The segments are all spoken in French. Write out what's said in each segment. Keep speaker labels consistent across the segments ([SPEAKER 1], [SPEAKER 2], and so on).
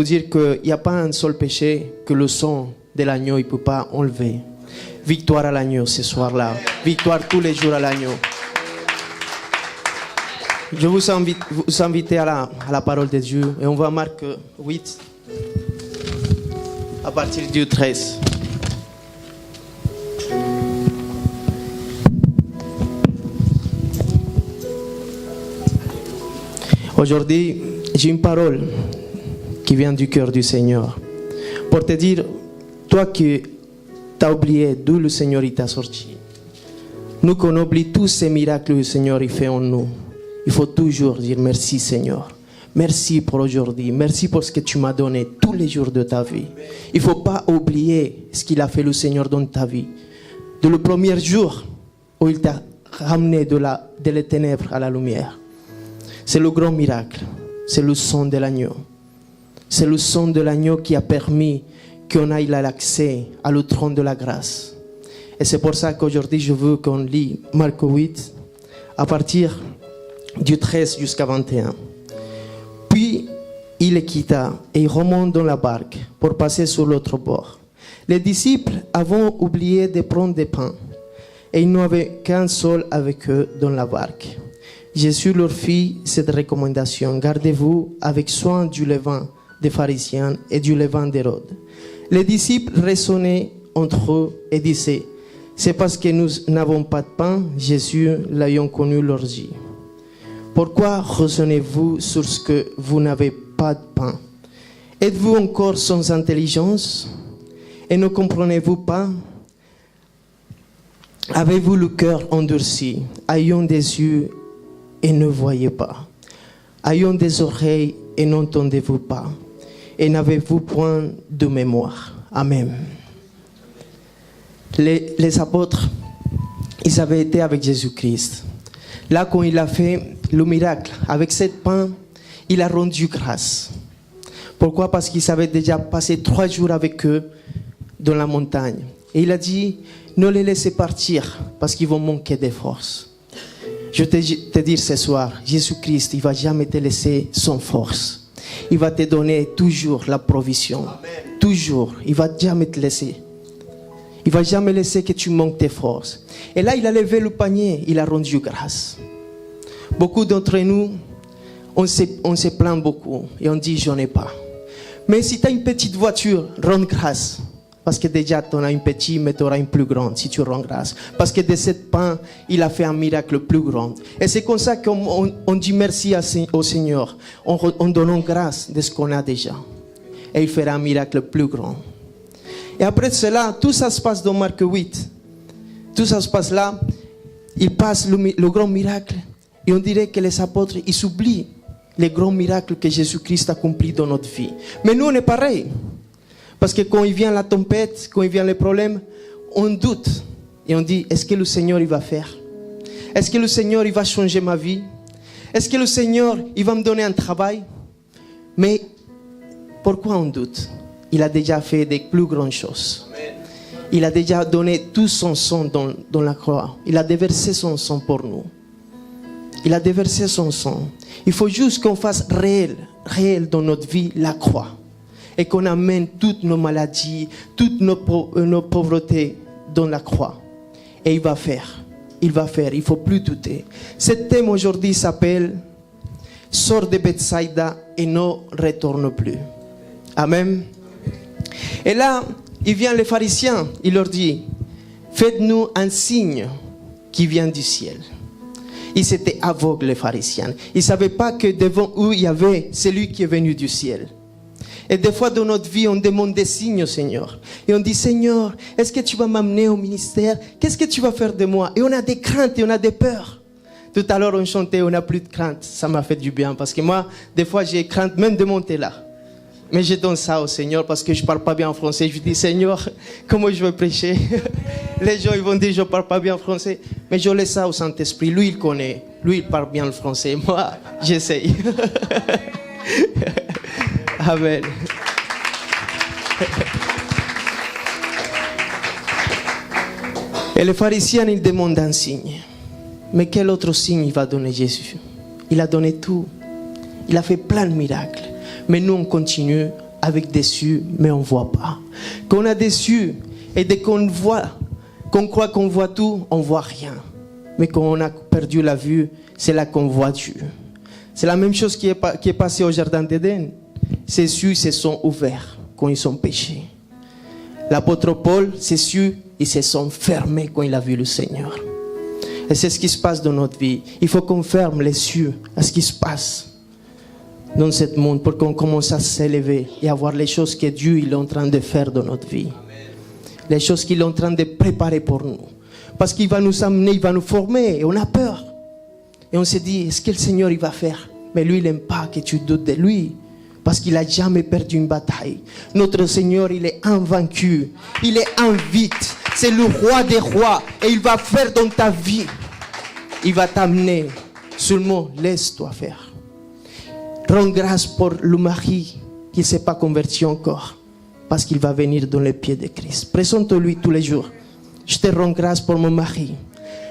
[SPEAKER 1] vous dire qu'il n'y a pas un seul péché que le sang de l'agneau ne peut pas enlever. Victoire à l'agneau ce soir-là. Victoire tous les jours à l'agneau. Je vous invite à la parole de Dieu. Et on va Marc 8, à partir du 13. Aujourd'hui, j'ai une parole qui vient du cœur du Seigneur. Pour te dire, toi qui t'as oublié d'où le Seigneur t'a sorti. Nous qu'on oublie tous ces miracles que le Seigneur fait en nous. Il faut toujours dire merci Seigneur. Merci pour aujourd'hui. Merci pour ce que tu m'as donné tous les jours de ta vie. Il ne faut pas oublier ce qu'il a fait le Seigneur dans ta vie. De le premier jour où il t'a ramené de les ténèbres à la lumière. C'est le grand miracle. C'est le sang de l'agneau. C'est le sang de l'agneau qui a permis qu'on aille l'accès à le trône de la grâce. Et c'est pour ça qu'aujourd'hui je veux qu'on lit Marc 8 à partir du 13 jusqu'à 21. Puis il les quitta et remonte dans la barque pour passer sur l'autre bord. Les disciples avaient oublié de prendre des pains et ils n'avaient qu'un seul avec eux dans la barque. Jésus leur fit cette recommandation: gardez-vous avec soin du levain des pharisiens et du levain d'Hérode. Les disciples raisonnaient entre eux et disaient: c'est parce que nous n'avons pas de pain. Jésus, l'ayant connu, leur dit: pourquoi raisonnez-vous sur ce que vous n'avez pas de pain? Êtes-vous encore sans intelligence et ne comprenez-vous pas? Avez-vous le cœur endurci? Ayons des yeux et ne voyez pas. Ayons des oreilles et n'entendez-vous pas. Et n'avez-vous point de mémoire? Amen. Les apôtres, ils avaient été avec Jésus-Christ. Là, quand il a fait le miracle, avec cette pain, il a rendu grâce. Pourquoi? Parce qu'il avait déjà passé 3 jours avec eux dans la montagne. Et il a dit, ne les laissez partir, parce qu'ils vont manquer de force. Je te dire ce soir, Jésus-Christ, il ne va jamais te laisser sans force. Il va te donner toujours la provision. Amen. Toujours. Il ne va jamais te laisser. Il ne va jamais laisser que tu manques tes forces. Et là, il a levé le panier. Il a rendu grâce. Beaucoup d'entre nous, on se plaint beaucoup. Et on dit, j'en ai pas. Mais si tu as une petite voiture, rends grâce. Parce que déjà, tu en as une petite, mais tu auras une plus grande si tu rends grâce. Parce que de cette pain, il a fait un miracle plus grand. Et c'est comme ça qu'on dit merci au Seigneur, en donnant grâce de ce qu'on a déjà. Et il fera un miracle plus grand. Et après cela, tout ça se passe dans Marc 8. Tout ça se passe là. Il passe le grand miracle. Et on dirait que les apôtres, ils s'oublient les grands miracles que Jésus-Christ a accomplis dans notre vie. Mais nous, on est pareil. Parce que quand il vient la tempête, quand il vient les problèmes, on doute. Et on dit, est-ce que le Seigneur, il va faire? Est-ce que le Seigneur, il va changer ma vie? Est-ce que le Seigneur, il va me donner un travail? Mais pourquoi on doute? Il a déjà fait des plus grandes choses. Il a déjà donné tout son sang dans la croix. Il a déversé son sang pour nous. Il a déversé son sang. Il faut juste qu'on fasse réel dans notre vie la croix. Et qu'on amène toutes nos maladies, toutes nos pauvretés dans la croix. Et il va faire, il ne faut plus douter. Ce thème aujourd'hui s'appelle « Sors de Bethsaïda et ne retourne plus ». Amen. Et là, il vient les pharisiens, il leur dit « Faites-nous un signe qui vient du ciel ». Ils étaient aveugles, les pharisiens. Ils ne savaient pas que devant eux, il y avait celui qui est venu du ciel. Et des fois dans notre vie, on demande des signes au Seigneur. Et on dit, Seigneur, est-ce que tu vas m'amener au ministère? Qu'est-ce que tu vas faire de moi? Et on a des craintes et on a des peurs. Tout à l'heure, on chantait, on n'a plus de crainte. Ça m'a fait du bien parce que moi, des fois, j'ai crainte même de monter là. Mais je donne ça au Seigneur parce que je ne parle pas bien en français. Je dis, Seigneur, comment je vais prêcher? Les gens ils vont dire, je ne parle pas bien en français. Mais je laisse ça au Saint-Esprit. Lui, il connaît. Lui, il parle bien le français. Moi, j'essaye. Amen. Et les pharisiens, ils demandent un signe. Mais quel autre signe il va donner Jésus? Il a donné tout. Il a fait plein de miracles. Mais nous, on continue avec des yeux, mais on ne voit pas. Quand on a des yeux et dès qu'on voit, qu'on croit qu'on voit tout, on ne voit rien. Mais quand on a perdu la vue, c'est là qu'on voit Dieu. C'est la même chose qui est passée au jardin d'Éden. Ses yeux se sont ouverts quand ils sont péchés. L'apôtre Paul, ses yeux, ils se sont fermés quand il a vu le Seigneur. Et c'est ce qui se passe dans notre vie. Il faut qu'on ferme les yeux à ce qui se passe dans ce monde pour qu'on commence à s'élever et à voir les choses que Dieu il est en train de faire dans notre vie. Les choses qu'il est en train de préparer pour nous. Parce qu'il va nous amener, il va nous former et on a peur. Et on se dit, est-ce que le Seigneur il va faire? Mais lui, il n'aime pas que tu doutes de lui. Parce qu'il n'a jamais perdu une bataille. Notre Seigneur, il est invaincu. Il est invite. C'est le roi des rois. Et il va faire dans ta vie. Il va t'amener. Seulement, laisse-toi faire. Rends grâce pour le mari qui ne s'est pas converti encore. Parce qu'il va venir dans les pieds de Christ. Présente-lui tous les jours. Je te rends grâce pour mon mari.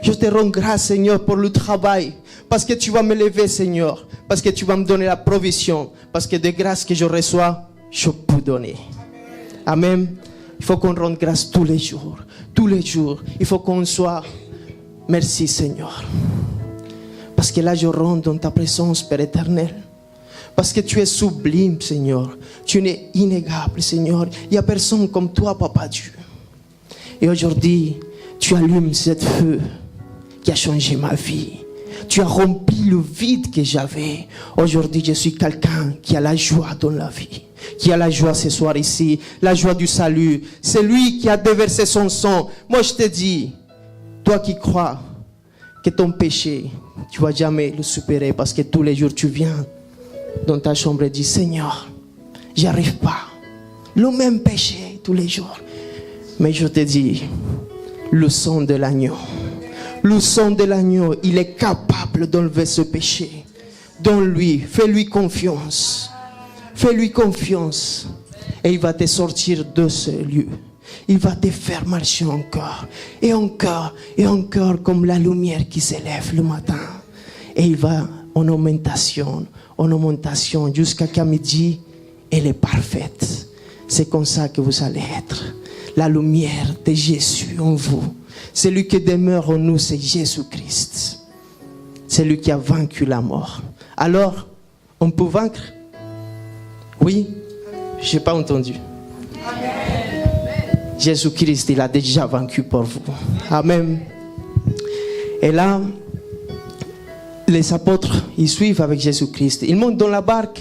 [SPEAKER 1] Je te rends grâce, Seigneur, pour le travail. Parce que tu vas me lever, Seigneur. Parce que tu vas me donner la provision. Parce que des grâces que je reçois, je peux donner. Amen. Il faut qu'on rende grâce tous les jours. Tous les jours. Il faut qu'on soit. Merci, Seigneur. Parce que là, je rentre dans ta présence, Père éternel. Parce que tu es sublime, Seigneur. Tu es inégable, Seigneur. Il n'y a personne comme toi, Papa Dieu. Et aujourd'hui, tu allumes cette feu qui a changé ma vie. Tu as rempli le vide que j'avais. Aujourd'hui, je suis quelqu'un qui a la joie dans la vie. Qui a la joie ce soir ici. La joie du salut. C'est lui qui a déversé son sang. Moi, je te dis, toi qui crois que ton péché, tu ne vas jamais le supérer parce que tous les jours, tu viens dans ta chambre et dis, Seigneur, j'y arrive pas. Le même péché tous les jours. Mais je te dis, le sang de l'agneau. Le sang de l'agneau, il est capable d'enlever ce péché. Donne-lui, fais-lui confiance. Fais-lui confiance. Et il va te sortir de ce lieu. Il va te faire marcher encore. Et encore, et encore comme la lumière qui s'élève le matin. Et il va en augmentation, jusqu'à qu'à midi, elle est parfaite. C'est comme ça que vous allez être. La lumière de Jésus en vous. Celui qui demeure en nous, c'est Jésus-Christ. C'est lui qui a vaincu la mort. Alors, on peut vaincre? Oui? Je n'ai pas entendu. Jésus-Christ, il a déjà vaincu pour vous. Amen. Et là, les apôtres, ils suivent avec Jésus-Christ. Ils montent dans la barque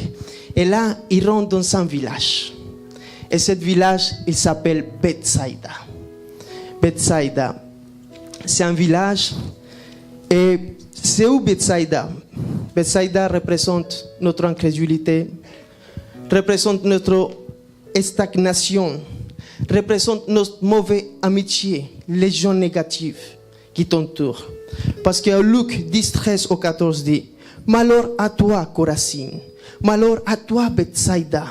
[SPEAKER 1] et là, ils rentrent dans un village. Et ce village, il s'appelle Bethsaïda. Bethsaïda, c'est un village. Et c'est où Bethsaïda? Bethsaïda représente notre incrédulité, représente notre stagnation, représente notre mauvaise amitié, les gens négatifs qui t'entourent. Parce que Luc 10, 13 au 14 dit, malheur à toi, Chorazine, malheur à toi, Bethsaïda.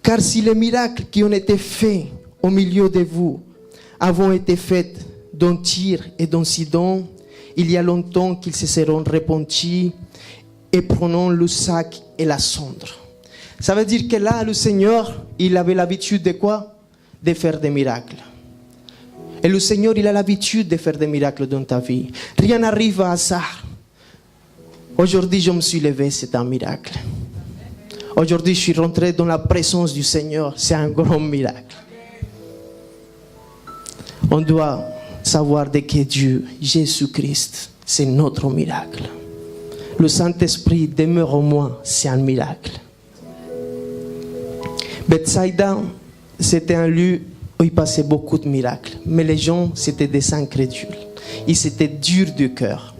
[SPEAKER 1] Car si les miracles qui ont été faits au milieu de vous avaient été faits dans Tyr et dans Sidon, il y a longtemps qu'ils se seront repentis et prenant le sac et la cendre. Ça veut dire que là, le Seigneur, il avait l'habitude de quoi? De faire des miracles. Et le Seigneur, il a l'habitude de faire des miracles dans ta vie. Rien n'arrive à hasard. Aujourd'hui, je me suis levé, c'est un miracle. Aujourd'hui, je suis rentré dans la présence du Seigneur. C'est un grand miracle. On doit savoir de que Dieu, Jésus-Christ, c'est notre miracle. Le Saint-Esprit demeure en moi, c'est un miracle. Bethsaïda, c'était un lieu où il passait beaucoup de miracles. Mais les gens, c'était des incrédules. Ils étaient durs de cœur.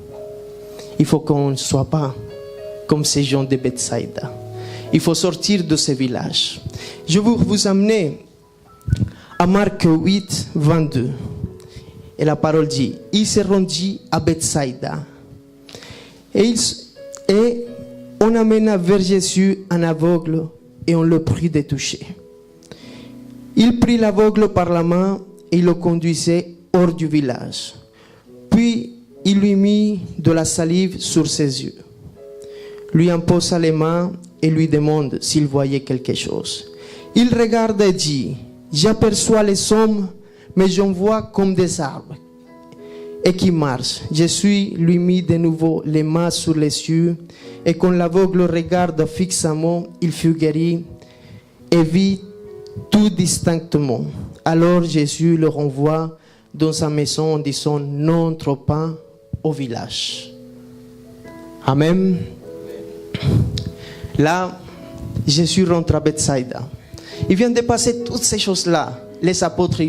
[SPEAKER 1] Il faut qu'on ne soit pas comme ces gens de Bethsaïda. Il faut sortir de ce village. Je veux vous amener à Marc 8, 22. Et la parole dit, il se rendit à Bethsaïda. Et on amena vers Jésus un aveugle et on le prit de toucher. Il prit l'aveugle par la main et le conduisait hors du village. Puis il lui mit de la salive sur ses yeux. Lui imposa les mains et lui demande s'il voyait quelque chose. Il regarde et dit, j'aperçois les hommes, mais j'en vois comme des arbres, et qui marchent. Jésus lui mit de nouveau les mains sur les yeux, et quand l'aveugle regarde fixement, il fut guéri, et vit tout distinctement. Alors Jésus le renvoie dans sa maison en disant, n'entre pas au village. Amen. Là, Jésus rentre à Bethsaïda. Il vient de passer toutes ces choses-là. Les apôtres,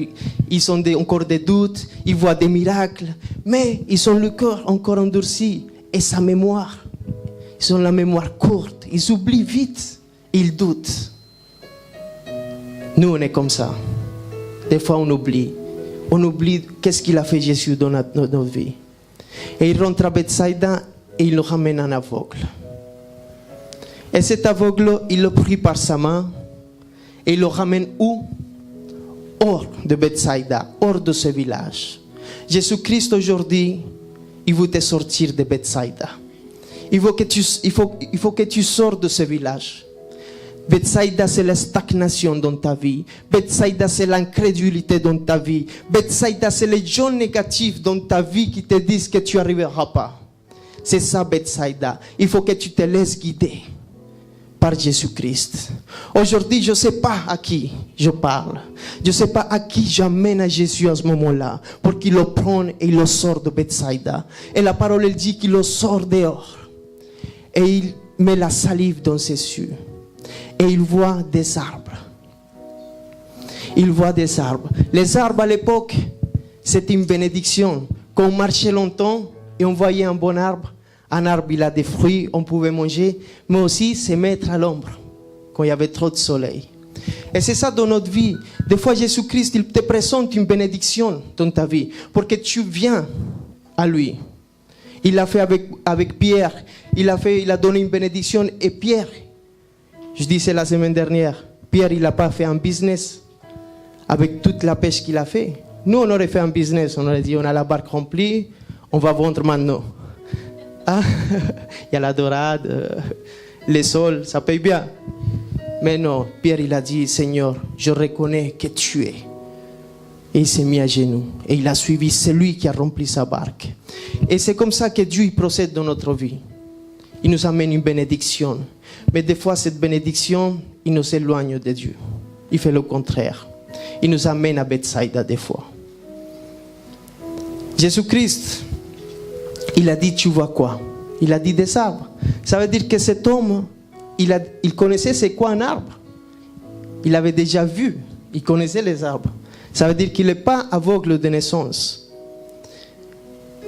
[SPEAKER 1] ils ont encore des doutes, ils voient des miracles, mais ils ont le cœur encore endurci et sa mémoire. Ils ont la mémoire courte, ils oublient vite, ils doutent. Nous, on est comme ça. Des fois, on oublie. On oublie qu'est-ce qu'il a fait Jésus dans notre vie. Et il rentre à Bethsaïda et il le ramène un aveugle. Et cet aveugle, il le prit par sa main et il le ramène où? Hors de Bethsaïda, hors de ce village. Jésus-Christ aujourd'hui, il veut te sortir de Bethsaïda. Il faut que tu sors de ce village. Bethsaïda, c'est la stagnation dans ta vie. Bethsaïda, c'est l'incrédulité dans ta vie. Bethsaïda, c'est les gens négatifs dans ta vie qui te disent que tu n'arriveras pas. C'est ça, Bethsaïda. Il faut que tu te laisses guider par Jésus-Christ. Aujourd'hui, je ne sais pas à qui je parle. Je ne sais pas à qui j'amène à Jésus à ce moment-là pour qu'il le prenne et il le sort de Bethsaïda. Et la parole, elle dit qu'il le sort dehors. Et il met la salive dans ses yeux. Et il voit des arbres. Il voit des arbres. Les arbres à l'époque, c'était une bénédiction. Quand on marchait longtemps et on voyait un bon arbre, un arbre, il a des fruits, on pouvait manger, mais aussi se mettre à l'ombre quand il y avait trop de soleil. Et c'est ça dans notre vie. Des fois, Jésus-Christ, il te présente une bénédiction dans ta vie pour que tu viennes à lui. Il l'a fait avec Pierre. Il a donné une bénédiction. Et Pierre, je disais la semaine dernière, Pierre, il n'a pas fait un business avec toute la pêche qu'il a fait. Nous, on aurait fait un business. On aurait dit, on a la barque remplie, on va vendre maintenant. Ah, il y a la dorade, les sols, ça paye bien. Mais non, Pierre, il a dit, Seigneur, je reconnais que tu es. Et il s'est mis à genoux. Et il a suivi celui qui a rempli sa barque. Et c'est comme ça que Dieu il procède dans notre vie. Il nous amène une bénédiction. Mais des fois, cette bénédiction, il nous éloigne de Dieu. Il fait le contraire. Il nous amène à Bethsaïda des fois. Jésus-Christ, il a dit, tu vois quoi? Il a dit des arbres. Ça veut dire que cet homme, il connaissait c'est quoi un arbre. Il avait déjà vu, il connaissait les arbres. Ça veut dire qu'il n'est pas aveugle de naissance.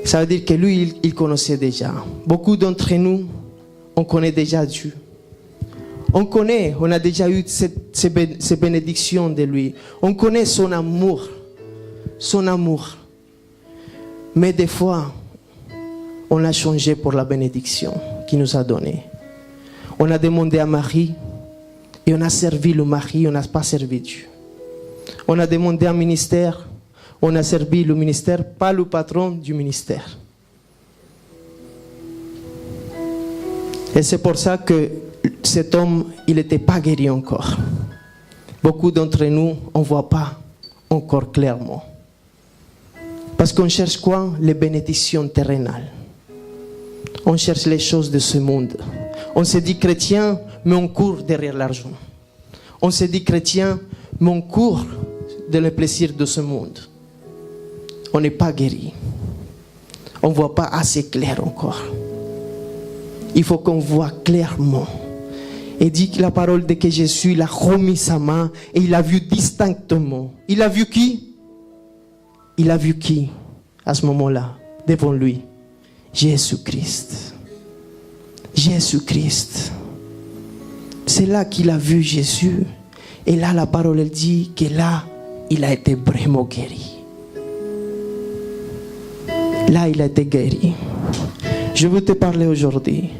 [SPEAKER 1] Ça veut dire que lui, il connaissait déjà. Beaucoup d'entre nous, on connaît déjà Dieu. On a déjà eu ces bénédictions de lui. On connaît son amour. Son amour. Mais des fois, on a changé pour la bénédiction qu'il nous a donnée. On a demandé à Marie et on a servi le mari, on n'a pas servi Dieu. On a demandé un ministère, on a servi le ministère, pas le patron du ministère. Et c'est pour ça que cet homme, il n'était pas guéri encore. Beaucoup d'entre nous, on ne voit pas encore clairement. Parce qu'on cherche quoi? Les bénédictions terrénales. On cherche les choses de ce monde. On se dit chrétien, mais on court derrière l'argent. On se dit chrétien, mais on court de le plaisir de ce monde. On n'est pas guéri. On ne voit pas assez clair encore. Il faut qu'on voit clairement. Et dit que la parole de que Jésus, il a remis sa main et il a vu distinctement. Il a vu qui? Il a vu qui à ce moment-là, devant lui? Jésus-Christ. Jésus-Christ. C'est là qu'il a vu Jésus. Et là, la parole elle dit que là, il a été vraiment guéri. Là, il a été guéri. Je veux te parler aujourd'hui.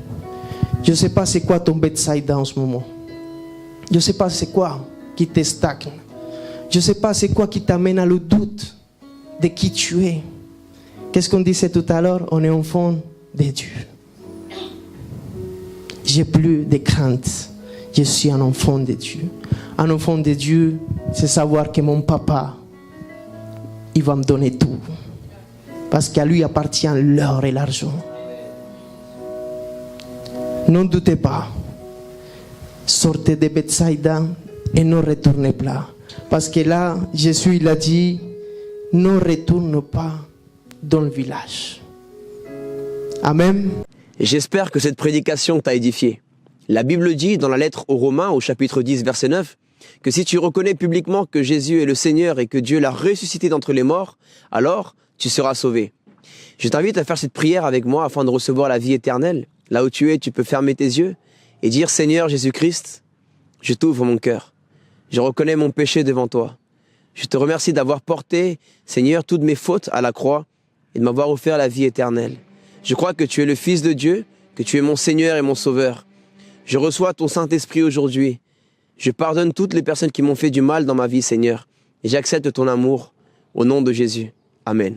[SPEAKER 1] Je ne sais pas c'est quoi ton Bethsaïda en ce moment. Je ne sais pas c'est quoi qui te stagne. Je ne sais pas c'est quoi qui t'amène à le doute de qui tu es. Qu'est-ce qu'on disait tout à l'heure? On est enfant de Dieu. J'ai plus de crainte. Je suis un enfant de Dieu. Un enfant de Dieu, c'est savoir que mon papa, il va me donner tout. Parce qu'à lui appartient l'or et l'argent. Ne doutez pas. Sortez de Bethsaïda et ne retournez pas. Parce que là, Jésus il a dit, ne retourne pas dans le village. Amen.
[SPEAKER 2] J'espère que cette prédication t'a édifié. La Bible dit dans la lettre aux Romains, au chapitre 10, verset 9, que si tu reconnais publiquement que Jésus est le Seigneur et que Dieu l'a ressuscité d'entre les morts, alors tu seras sauvé. Je t'invite à faire cette prière avec moi afin de recevoir la vie éternelle. Là où tu es, tu peux fermer tes yeux et dire « Seigneur Jésus-Christ, je t'ouvre mon cœur. Je reconnais mon péché devant toi. Je te remercie d'avoir porté, Seigneur, toutes mes fautes à la croix et de m'avoir offert la vie éternelle. Je crois que tu es le Fils de Dieu, que tu es mon Seigneur et mon Sauveur. Je reçois ton Saint-Esprit aujourd'hui. Je pardonne toutes les personnes qui m'ont fait du mal dans ma vie, Seigneur. Et j'accepte ton amour au nom de Jésus. Amen.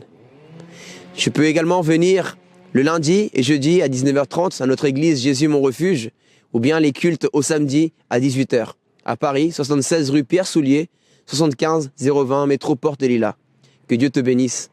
[SPEAKER 2] Je peux également venir le lundi et jeudi à 19h30 à notre église Jésus mon refuge, ou bien les cultes au samedi à 18h. À Paris, 76 rue Pierre Soulier, 75 020 métro Porte des Lilas. Que Dieu te bénisse.